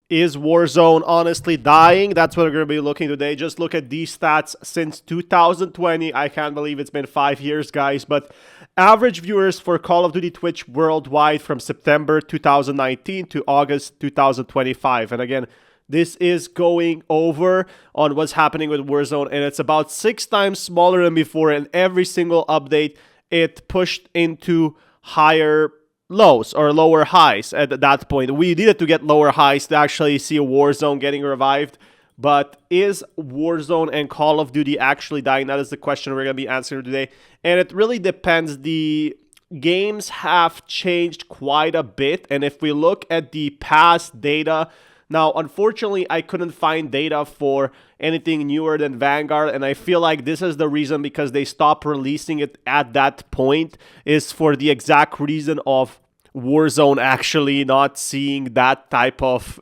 Is Warzone honestly dying? That's what we're going to be looking today. Just look at these stats since 2020. I can't believe it's been 5 years, guys. But average viewers for Call of Duty Twitch worldwide from September 2019 to August 2025. And again, this is going over on what's happening with Warzone, and it's about 6 times smaller than before. And every single update, it pushed into higher lows or lower highs at that point. We needed to get lower highs to actually see a Warzone getting revived. But is Warzone and Call of Duty actually dying? That is the question we're going to be answering today. And it really depends. The games have changed quite a bit. And if we look at the past data, now, unfortunately, I couldn't find data for anything newer than Vanguard, and I feel like this is the reason, because they stopped releasing it at that point, is for the exact reason of Warzone actually not seeing that type of,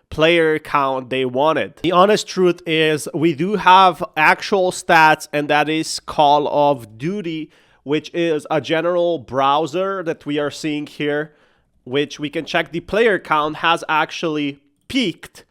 player count they wanted. The honest truth is we do have actual stats, and that is Call of Duty, which is a general browser that we are seeing here, which we can check the player count has actually peaked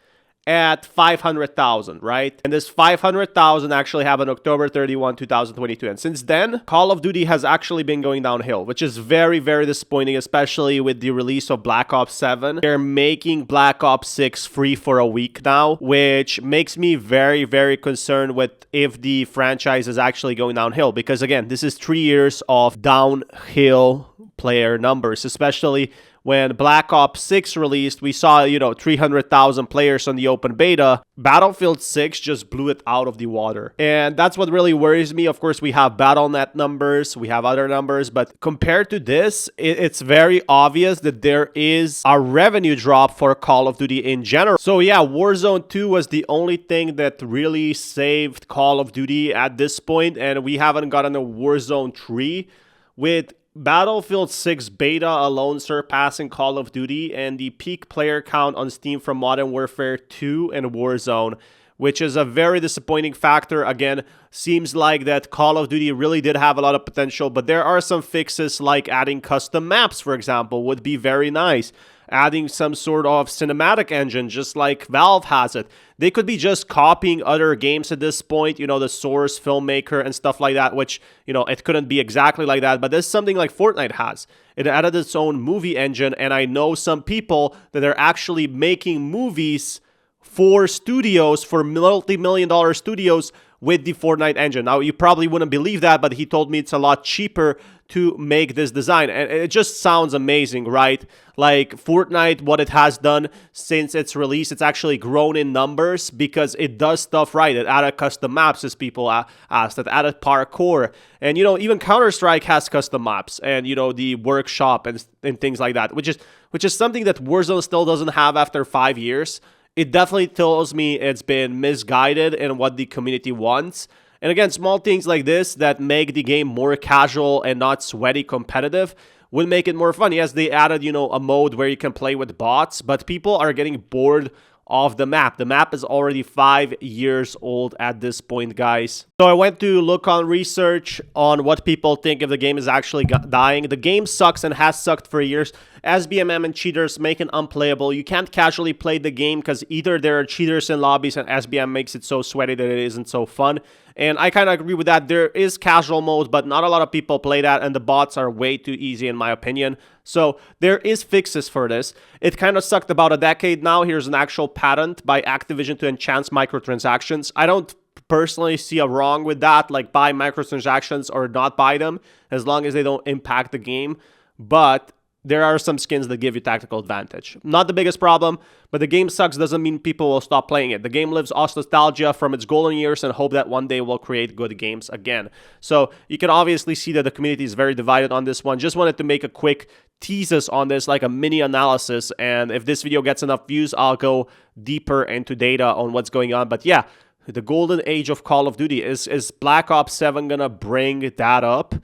at 500,000, right? And this 500,000 actually happened October 31, 2022. And since then, Call of Duty has actually been going downhill, which is very, very disappointing, especially with the release of Black Ops 7. They're making Black Ops 6 free for a week now, which makes me very, very concerned with if the franchise is actually going downhill. Because again, this is 3 years of downhill player numbers, especially when Black Ops 6 released. We saw, 300,000 players on the open beta. Battlefield 6 just blew it out of the water. And that's what really worries me. Of course, we have Battle.net numbers, we have other numbers, but compared to this, it's very obvious that there is a revenue drop for Call of Duty in general. So yeah, Warzone 2 was the only thing that really saved Call of Duty at this point, and we haven't gotten a Warzone 3 with Battlefield 6 beta alone surpassing Call of Duty, and the peak player count on Steam from Modern Warfare 2 and Warzone, which is a very disappointing factor. Again, seems like that Call of Duty really did have a lot of potential, but there are some fixes like adding custom maps, for example, would be very nice. Adding some sort of cinematic engine, just like Valve has it. They could be just copying other games at this point, the Source, Filmmaker, and stuff like that, which, it couldn't be exactly like that, but there's something like Fortnite has. It added its own movie engine, and I know some people that are actually making movies for studios, for multi-million-dollar studios, with the Fortnite engine. Now, you probably wouldn't believe that, but he told me it's a lot cheaper to make this design. And it just sounds amazing, right? Like Fortnite, what it has done since its release, it's actually grown in numbers because it does stuff right. It added custom maps, as people asked. It added parkour. And, even Counter-Strike has custom maps and, the workshop and things like that, which is something that Warzone still doesn't have after 5 years. It definitely tells me it's been misguided in what the community wants. And again, small things like this that make the game more casual and not sweaty competitive will make it more fun. Yes, they added, a mode where you can play with bots, but people are getting bored of the map. The map is already 5 years old at this point, guys. So I went to look on research on what people think if the game is actually dying. The game sucks and has sucked for years. SBMM and cheaters make it unplayable. You can't casually play the game because either there are cheaters in lobbies and SBM makes it so sweaty that it isn't so fun. And I kind of agree with that. There is casual mode, but not a lot of people play that, and the bots are way too easy in my opinion. So there is fixes for this. It kind of sucked about a decade now. Here's an actual patent by Activision to enhance microtransactions. I don't personally see a wrong with that, like buy microtransactions or not buy them, as long as they don't impact the game. But there are some skins that give you tactical advantage. Not the biggest problem, but the game sucks doesn't mean people will stop playing it. The game lives off nostalgia from its golden years and hope that one day will create good games again. So you can obviously see that the community is very divided on this one. Just wanted to make a quick thesis on this, like a mini analysis. And if this video gets enough views, I'll go deeper into data on what's going on. But yeah, the golden age of Call of Duty. Is Black Ops 7 gonna bring that up?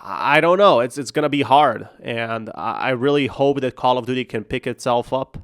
I don't know. It's going to be hard, and I really hope that Call of Duty can pick itself up.